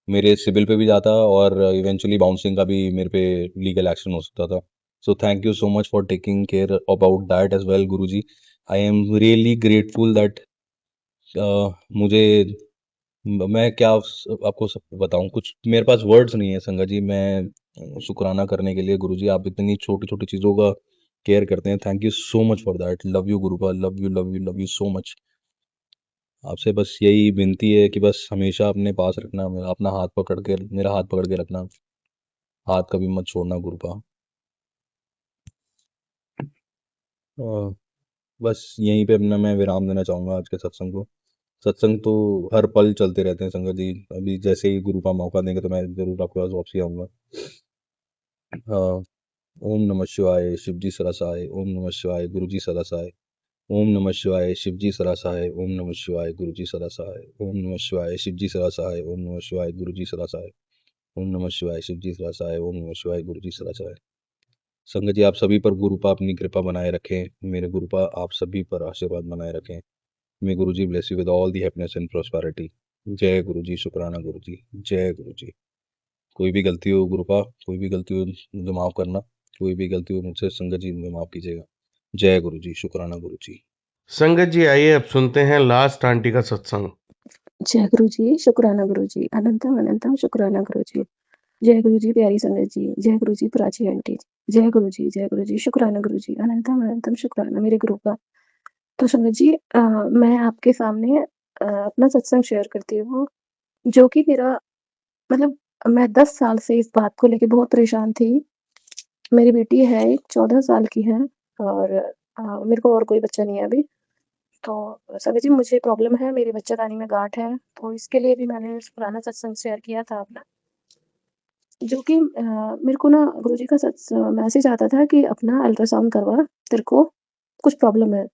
मेरे सिबिल पे भी जाता और इवेंचुअली बाउंसिंग का भी मेरे पे लीगल एक्शन हो सकता था। So thank you so much for taking care about that as well Guruji. I am really grateful that मुझे मैं क्या आपको सब बताऊं, कुछ मेरे पास वर्ड्स नहीं है संगा जी। मैं शुक्राना करने के लिए गुरुजी, आप इतनी छोटी छोटी चीज़ों का केयर करते हैं। Thank you so much for that. Love you गुरुपा, love you love you love you so much. आपसे बस यही विनती है कि बस हमेशा अपने पास रखना, मेरा हाथ पकड़ के रखना, हाथ कभी मत छोड़ना गुरुपा। अ, बस यहीं पे अपना मैं विराम देना चाहूँगा आज के सत्संग को। सत्संग तो हर पल चलते रहते हैं संगत जी। अभी जैसे ही गुरुपा मौका देंगे तो मैं ज़रूर आपके पास वापसी आऊँगा। ओम नमः शिवाय, शिवजी सरसाय। ओम नमः शिवाय, गुरुजी सरसाय। ओम नमः शिवाय, शिवजी सरसाय। ओम नमः शिवाय, गुरुजी सरसाय। ओम नमः शिवाय, शिवजी सरसाय। ओम नमः शिवाय, गुरुजी सरसाय। ओम नमः शिवाय, शिवजी सरसाय। ओम नमः शिवाय, गुरुजी सरसाय। संगत जी, आप सभी पर गुरुपा अपनी कृपा बनाए रखें। मेरे गुरुपा आप सभी पर आशीर्वाद बनाए रखें। May Guruji bless you with all the happiness and prosperity. Jai Guruji, शुक्राना गुरुजी, जय गुरुजी। कोई भी गलती हो गुरुपा, कोई भी गलती हो मुझे माफ़ करना। कोई भी गलती हो मुझसे संगत जी मुझे माफ़ कीजिएगा। जय गुरुजी, शुक्राना गुरुजी। संगत जी आइए अब सुनते हैं लास्ट आंटी का सत्संग। जय गुरु जी, शुक्राना गुरु जी, अनंतम अनंतम शुक्राना गुरु जी। जय गुरु जी प्यारी संगत जी, जय गुरु जी प्राची आंटी, जय गुरु जी, शुक्राना गुरु जी, अनंतम अनंतम शुक्राना मेरे गुरु का। तो संगत जी मैं आपके सामने अपना सत्संग शेयर करती हूँ, जो कि मेरा मतलब मैं 10 साल से इस बात को लेके बहुत परेशान थी। मेरी बेटी है एक 14 साल की है और मेरे को और कोई बच्चा नहीं है अभी। तो संगत जी मुझे प्रॉब्लम है, मेरी बच्चादानी में गाँठ है, तो इसके लिए भी मैंने पुराना सत्संग शेयर किया था अपना। जो कि मेरे को ना गुरुजी का मैसेज आता था कि अपना अल्ट्रासाउंड करवा, तेरे को कुछ प्रॉब्लम है।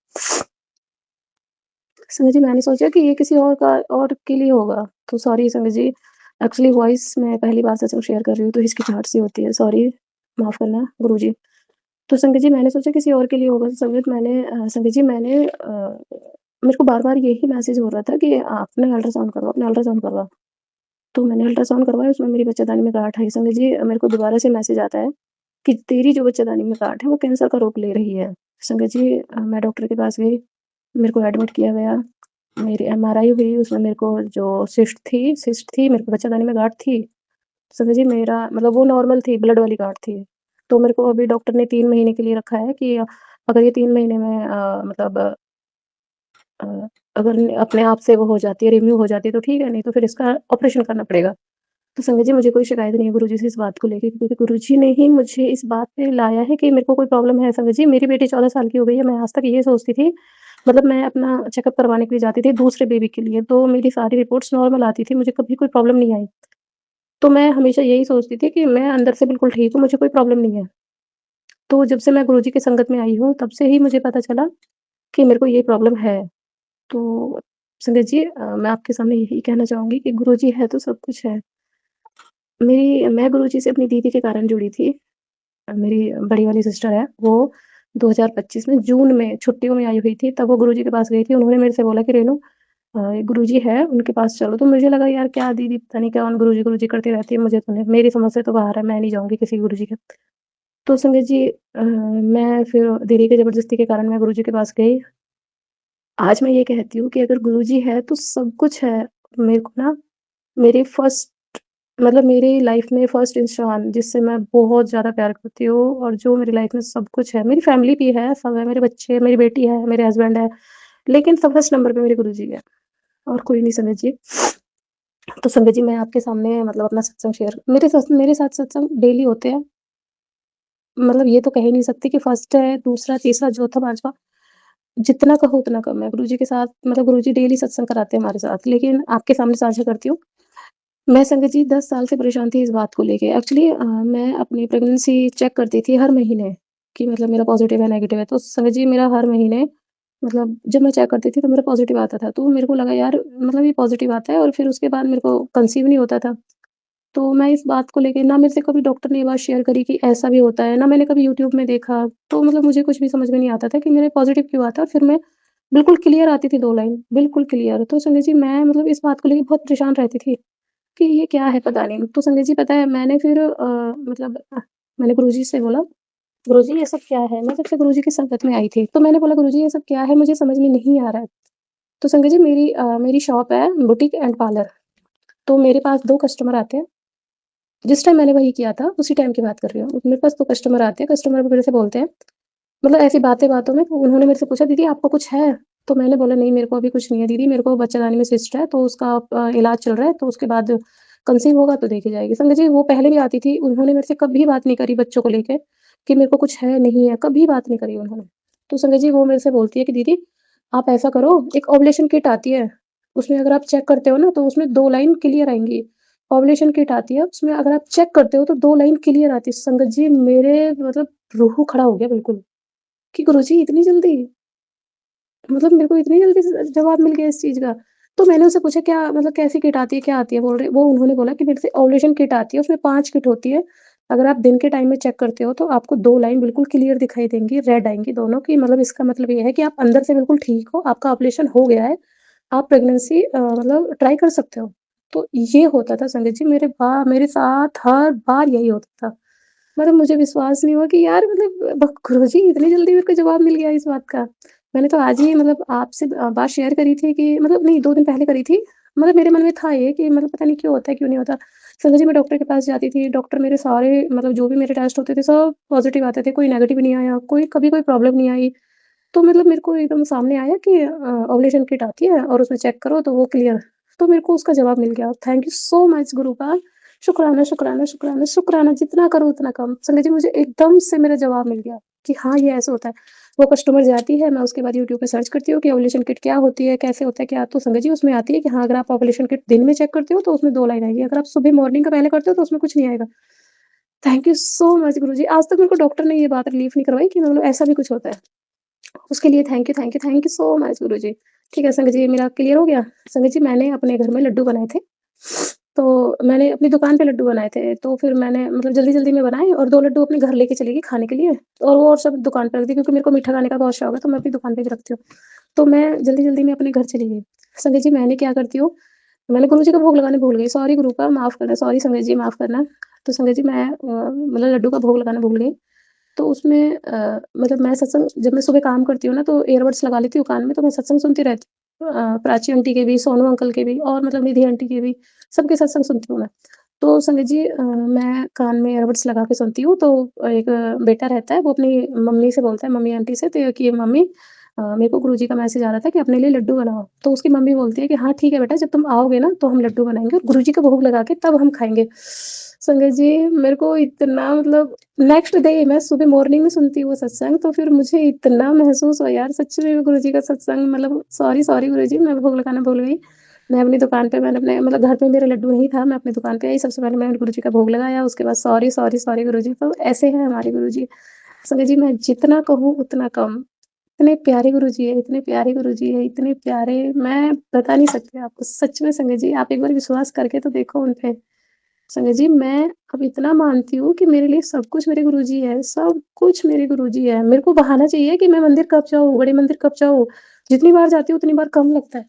संगत जी मैंने सोचा कि ये किसी और के लिए होगा, तो सॉरी संगत जी, एक्चुअली वॉइस मैं पहली बार सत्संग शेयर कर रही हूँ, तो हिचकिचाहट सी होती है, सॉरी, माफ़ करना गुरुजी। तो संगत जी मैंने सोचा किसी और के लिए होगा, तो संगत जी मेरे को बार-बार यही मैसेज हो रहा था कि आपने अल्ट्रासाउंड करवाओ, अपना अल्ट्रासाउंड करवाओ। तो मैंने अल्ट्रासाउंड करवाया, उसमें मेरी बच्चादानी में गाँठ आई। संगत जी मेरे को दोबारा से मैसेज आता है कि तेरी जो बच्चादानी में गाँठ है वो कैंसर का रूप ले रही है। संगत जी मैं डॉक्टर के पास गई, मेरे को एडमिट किया गया, मेरी एमआरआई हुई, उसमें मेरे को जो सिस्ट थी, मेरे को बच्चादानी में गाँठ थी। संगत जी मेरा मतलब वो नॉर्मल थी, ब्लड वाली गाँठ थी। तो मेरे को अभी डॉक्टर ने 3 महीने के लिए रखा है कि अगर ये 3 महीने में अ, अगर अपने आप से वो हो जाती है, रिम्यू हो जाती है तो ठीक है, नहीं तो फिर इसका ऑपरेशन करना पड़ेगा। तो संगत जी मुझे कोई शिकायत नहीं है गुरुजी से इस बात को लेके, क्योंकि गुरुजी ने ही मुझे इस बात पे लाया है कि मेरे को कोई प्रॉब्लम है। संगत जी मेरी बेटी 14 साल की हो गई है, मैं आज तक ये सोचती थी, मतलब मैं अपना चेकअप करवाने के लिए जाती थी दूसरे बेबी के लिए, तो मेरी सारी रिपोर्ट्स नॉर्मल आती थी, मुझे कभी कोई प्रॉब्लम नहीं आई। तो मैं हमेशा यही सोचती थी कि मैं अंदर से बिल्कुल ठीक हूँ, मुझे कोई प्रॉब्लम नहीं है। तो जब से मैं गुरुजी की संगत में आई हूँ, तब से ही मुझे पता चला कि मेरे को ये प्रॉब्लम है। तो संगत जी मैं आपके सामने यही कहना चाहूँगी कि गुरुजी है तो सब कुछ है। मैं गुरुजी से अपनी दीदी के कारण जुड़ी थी। मेरी बड़ी वाली सिस्टर है, वो 2025 में जून में छुट्टियों में आई हुई थी, तब वो गुरुजी के पास गई थी। उन्होंने मेरे से बोला कि रेणु एक गुरुजी है, उनके पास चलो। तो मुझे लगा यार क्या दीदी पता नहीं क्या गुरुजी, गुरुजी करती रहती है, मुझे तो नहीं, मेरी समझ से तो बाहर है, मैं नहीं जाऊँगी किसी गुरुजी के। तो संगत जी मैं फिर दीदी की ज़बरदस्ती के कारण मैं गुरुजी के पास गई। आज मैं ये कहती हूँ कि अगर गुरुजी है तो सब कुछ है। मेरे को ना मेरी फर्स्ट मतलब मेरी लाइफ में फर्स्ट इंसान जिससे मैं बहुत ज़्यादा प्यार करती हूँ और जो मेरी लाइफ में सब कुछ है, मेरी फैमिली भी है, सब है, मेरे बच्चे, मेरी बेटी है, मेरे हस्बैंड है, लेकिन सब फर्स्ट नंबर पे मेरे गुरुजी है और कोई नहीं संगत जी। तो संगत जी मैं आपके सामने मतलब अपना सत्संग शेयर मेरे साथ सत्संग डेली होते हैं। मतलब ये तो कह ही नहीं सकती कि फर्स्ट है, दूसरा, तीसरा, चौथा, पाँचवाँ, जितना कहो उतना कम है। गुरुजी के साथ मतलब गुरुजी डेली सत्संग कराते हैं हमारे साथ, लेकिन आपके सामने साझा करती हूँ। मैं संगत जी 10 साल से परेशान थी इस बात को लेके। एक्चुअली मैं अपनी प्रेगनेंसी चेक करती थी हर महीने कि मतलब मेरा पॉज़िटिव है, नेगेटिव है। तो संगत जी मेरा हर महीने मतलब जब मैं चेक करती थी तो मेरा पॉज़िटिव आता था, तो मेरे को लगा यार मतलब ये पॉज़िटिव आता है और फिर उसके बाद मेरे को कंसीव नहीं होता था। तो मैं इस बात को लेके ना मेरे से कभी डॉक्टर ने ये बात शेयर करी कि ऐसा भी होता है, ना मैंने कभी यूट्यूब में देखा, तो मतलब मुझे कुछ भी समझ में नहीं आता था कि मेरे पॉज़िटिव क्यों आता है और फिर मैं बिल्कुल क्लियर आती थी 2 लाइन, बिल्कुल क्लियर। तो संगत जी मैं मतलब इस बात को लेके बहुत परेशान रहती थी कि ये क्या है पता नहीं। तो संगत जी पता है मैंने फिर मैंने गुरुजी से बोला, "गुरुजी ये सब क्या है?" मैं जब से गुरुजी की संगत में आई थी, तो मैंने बोला, "गुरुजी ये सब क्या है? मुझे समझ में नहीं आ रहा है।" तो संगत जी मेरी शॉप है बुटीक एंड पार्लर, तो मेरे पास 2 कस्टमर आते हैं। जिस टाइम मैंने वही किया था, उसी टाइम की बात कर रही हूँ। मेरे पास 2 कस्टमर आते हैं, कस्टमर मेरे से बोलते हैं मतलब ऐसी बातें-बातों में उन्होंने मेरे से पूछा, "दीदी आपको कुछ है?" तो मैंने बोला, "नहीं, मेरे को अभी कुछ नहीं है दीदी, मेरे को बच्चादानी में सिस्ट है, तो उसका इलाज चल रहा है, तो उसके बाद कंसीव होगा तो देखी जाएगी।" संगत जी वो पहले भी आती थी, उन्होंने मेरे से कभी बात नहीं करी बच्चों को लेके कि मेरे को कुछ है, नहीं है, कभी बात नहीं करी उन्होंने। तो संगत जी वो मेरे से बोलती है कि, "दीदी आप ऐसा करो, एक ओव्यूलेशन किट आती है, उसमें अगर आप चेक करते हो ना, तो उसमें 2 लाइन क्लियर आएँगी। ओव्यूलेशन किट आती है, उसमें अगर आप चेक करते हो, तो 2 लाइन क्लियर आती है।" संगत जी मेरे मतलब रूह खड़ा हो गया बिल्कुल। कि गुरुजी इतनी जल्दी? मतलब मेरे को इतनी जल्दी जवाब मिल गया इस चीज़ का। तो मैंने उससे पूछा क्या मतलब कैसी किट आती है, क्या आती है? बोल रहे वो उन्होंने बोला कि मेरे से ओव्यूलेशन किट आती है, उसमें 5 किट होती है। अगर आप दिन के टाइम में चेक करते हो तो आपको 2 लाइन बिल्कुल क्लियर दिखाई देंगी, रेड आएँगी दोनों कि मतलब इसका मतलब ये है कि आप अंदर से बिल्कुल ठीक हो, आपका ओव्यूलेशन हो गया है, आप प्रेगनेंसी मतलब ट्राई कर सकते हो। तो ये होता था संगत जी मेरे साथ हर बार यही होता था। मतलब मुझे विश्वास नहीं हुआ कि यार मतलब गुरुजी इतनी जल्दी मेरे को जवाब मिल गया इस बात का। मैंने तो आज ही मतलब आपसे बात शेयर करी थी कि मतलब नहीं 2 दिन पहले करी थी। मतलब मेरे मन में था ये कि मतलब पता नहीं क्यों होता है, क्यों नहीं होता। संगत जी मैं डॉक्टर के पास जाती थी, डॉक्टर मेरे सारे मतलब जो भी मेरे टेस्ट होते थे सब पॉज़िटिव आते थे, कोई नेगेटिव नहीं आया, कभी कोई प्रॉब्लम नहीं आई। तो मतलब मेरे को एकदम सामने आया कि ओव्यूलेशन किट आती है और उसमें चेक करो तो वो क्लियर। तो मेरे को उसका जवाब मिल गया। Thank you so much Gurupal. शुक्राना, शुक्राना, शुक्राना, शुक्राना जितना करूँ उतना कम। संगत जी मुझे एकदम से मेरा जवाब मिल गया कि हाँ, ये ऐसे होता है। वो कस्टमर जाती है, मैं उसके बाद यूट्यूब पे सर्च करती हूँ कि ओव्यूलेशन किट क्या होती है, कैसे होता है, क्या? तो संगत जी उसमें आती है कि हाँ, अगर आप ओव्यूलेशन किट दिन में चेक करते हो तो उसमें 2 लाइन आएगी। अगर आप सुबह मॉर्निंग का पहले करते हो तो उसमें कुछ नहीं आएगा। थैंक यू सो मच गुरुजी। आज तक मेरे को डॉक्टर ने ये बात रिलीफ़ नहीं करवाई कि मतलब ऐसा भी कुछ होता है। उसके लिए thank you, thank you, thank you so much Guruji. ठीक है संगत जी मेरा क्लियर हो गया? संगत जी मैंने अपने घर में लड्डू बनाए थे। तो मैंने अपनी दुकान पे लड्डू बनाए थे, तो फिर मैंने मतलब जल्दी-जल्दी में बनाए और 2 लड्डू अपने घर लेके चली गई खाने के लिए और वो और सब दुकान पे रख दी क्योंकि मेरे को मीठा खाने का बहुत शौक है, तो मैं अपनी दुकान पे ही रखती हूँ। तो मैं जल्दी-जल्दी में अपने घर चली गई। संगत जी मैंने क्या करती हूँ, मैंने गुरु जी का भोग लगाने भूल गई, सॉरी गुरुपा माफ़ करना, सॉरी संगत जी माफ़ करना। तो संगत जी मैं मतलब लड्डू का भोग लगाना भूल गई। तो उसमें मतलब मैं सत्संग जब मैं सुबह काम करती हूँ ना, तो ईयरबड्स लगा लेती हूँ कान में, तो मैं सत्संग सुनती रहती हूँ। प्राची आंटी के भी, सोनू अंकल के भी और मतलब निधि आंटी के भी, सबके सत्संग सुनती हूँ मैं। तो संगत जी मैं कान में ईयरबड्स लगा के सुनती हूँ, तो एक बेटा रहता है, वो अपनी मम्मी से बोलता है, मम्मी आंटी से तो कि मम्मी मेरे को गुरुजी का मैसेज आ रहा था कि अपने लिए लड्डू बनाओ। तो उसकी मम्मी बोलती है कि हाँ, ठीक है बेटा, जब तुम आओगे ना, तो हम लड्डू बनाएँगे और गुरुजी का भोग लगा के तब हम खाएँगे। संगत जी मेरे को इतना मतलब नेक्स्ट डे मैं सुबह मॉर्निंग में सुनती हूँ वो सत्संग, तो फिर मुझे इतना महसूस हुआ यार सच में गुरुजी का सत्संग मतलब सॉरी, सॉरी गुरुजी मैं भोग लगाना भूल गई। मैं अपनी दुकान पे मैंने अपने मतलब घर पे मेरे लड्डू नहीं था, मैं अपनी दुकान पे आई, सबसे पहले मैंने गुरुजी का भोग लगाया, उसके बाद सॉरी, सॉरी, सॉरी गुरुजी। तो ऐसे हैं हमारे गुरुजी। संगत जी मैं जितना कहूँ उतना कम। इतने प्यारे गुरुजी हैं, इतने प्यारे गुरुजी हैं, इतने प्यारे मैं बता नहीं सकती आपको सच में संगत जी, आप एक बार विश्वास करके तो देखो उन पे। संगत जी मैं अब इतना मानती हूँ कि मेरे लिए सब कुछ मेरे गुरुजी हैं, सब कुछ मेरे गुरुजी हैं। मेरे को बहाना चाहिए कि मैं मंदिर कब जाऊँ, बड़े मंदिर कब जाऊँ? जितनी बार जाती हूँ उतनी बार कम लगता है।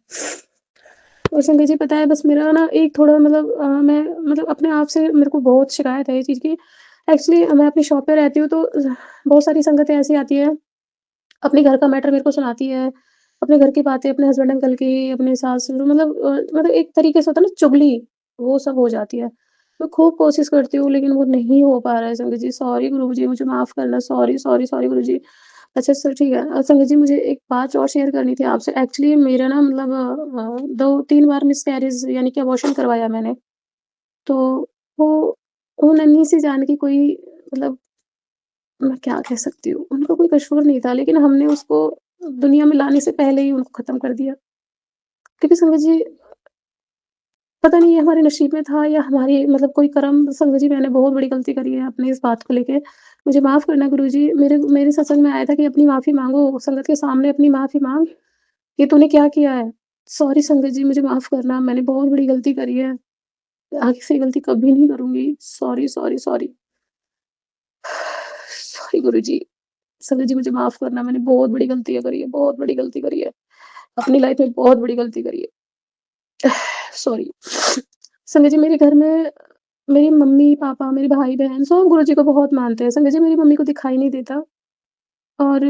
और संगत जी पता है बस मेरा ना एक थोड़ा मतलब मैं मतलब अपने आप से मेरे को बहुत शिकायत है ये चीज़ की। एक्चुअली मैं अपनी शॉप पे रहती हूँ तो बहुत सारी संगतें ऐसी आती हैं, अपने घर का मैटर मेरे को सुनाती है, अपने घर की बातें, अपने हस्बैंड अंकल की, अपने सास-ससुर मतलब एक तरीके से होता है ना चुगली, वो सब हो जाती है। मैं खूब कोशिश करती हूँ लेकिन वो नहीं हो पा रहा है संगत जी, सॉरी गुरुजी मुझे माफ़ करना, सॉरी, सॉरी, सॉरी गुरुजी। अच्छा सर ठीक है। संगत जी मुझे एक बात और शेयर करनी थी आपसे, एक्चुअली मेरा ना मतलब 2-3 बार मिसकैरेज यानी कि अबॉर्शन करवाया मैंने। तो वो वो नन्ही-सी जान की कोई मतलब मैं क्या कह सकती हूँ, उनका कोई कसूर नहीं था लेकिन हमने उसको दुनिया में लाने से पहले ही उनको ख़त्म कर दिया। क्योंकि संगत जी पता नहीं ये हमारे नसीब में था या हमारी मतलब कोई कर्म। संगत जी मैंने बहुत बड़ी गलती करी है अपनी इस बात को लेके। मुझे माफ़ करना गुरुजी। मेरे सत्संग में आया था कि अपनी माफ़ी माँगो, संगत के सामने अपनी माफ़ी माँग कि तूने क्या किया है। सॉरी संगत जी, मुझे माफ़ करना, मैंने बहुत बड़ी गलती करी है। आगे से ये गलती कभी नहीं करूँगी। Sorry, sorry, sorry. सॉरी गुरुजी। संगत जी मुझे माफ़ करना, मैंने बहुत बड़ी गलतियाँ करी है, बहुत बड़ी गलती करी है। अपनी लाइफ़ में बहुत बड़ी गलती करी है। सॉरी। संगत जी मेरे घर में मेरी मम्मी-पापा, मेरे भाई-बहन सब गुरुजी को बहुत मानते हैं। संगत जी मेरी मम्मी को दिखाई नहीं देता और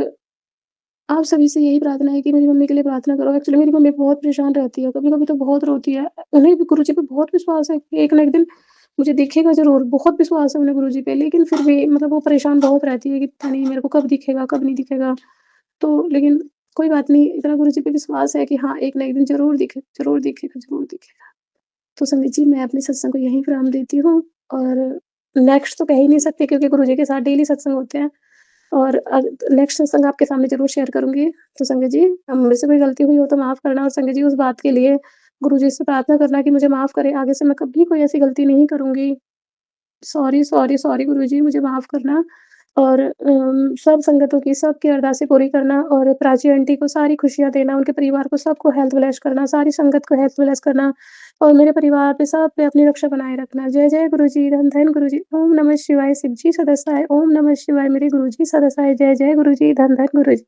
आप सभी से यही प्रार्थना है कि मेरी मम्मी के लिए प्रार्थना करो। एक्चुअली मेरी मम्मी बहुत परेशान रहती है, कभी-कभी तो बहुत रोती है। उन्हें भी गुरुजी पे बहुत विश्वास है कि एक ना एक दिन मुझे दिखेगा ज़रूर, बहुत विश्वास है उन्हें गुरुजी पे, लेकिन फिर भी मतलब वो परेशान बहुत रहती है कि पता नहीं मेरे को कब दिखेगा, कब नहीं दिखेगा। तो लेकिन कोई बात नहीं, इतना गुरुजी पे विश्वास है कि हाँ, एक ना एक दिन ज़रूर ज़रूर दिखेगा, ज़रूर दिखेगा। तो संगत जी मैं अपने सत्संग को यहीं विराम देती हूँ और नेक्स्ट तो कह ही नहीं सकती क्योंकि गुरुजी के साथ डेली सत्संग होते हैं। और नेक्स्ट सत्संग आपके सामने ज़रूर शेयर करूँगी। तो संगत जी मुझसे कोई गलती हुई हो तो माफ़ करना और संगत जी उस बात के लिए गुरुजी से प्रार्थना करना कि मुझे माफ़ करें। आगे से मैं कभी कोई ऐसी गलती नहीं करूँगी। सॉरी, सॉरी, सॉरी गुरुजी मुझे माफ़ करना और सब संगतों की सबकी अरदासें पूरी करना और प्राची आंटी को सारी खुशियाँ देना, उनके परिवार को सबको हेल्थ ब्लेस करना, सारी संगत को हेल्थ ब्लेस करना और मेरे परिवार पे सब पे अपनी रक्षा बनाए रखना। जय जय गुरुजी, धन धन गुरुजी। ओम नमः शिवाय, शिव जी सदा सहाय। ओम नमः शिवाय, मेरे गुरुजी सदा सहाय। जय जय गुरुजी, धन धन गुरुजी।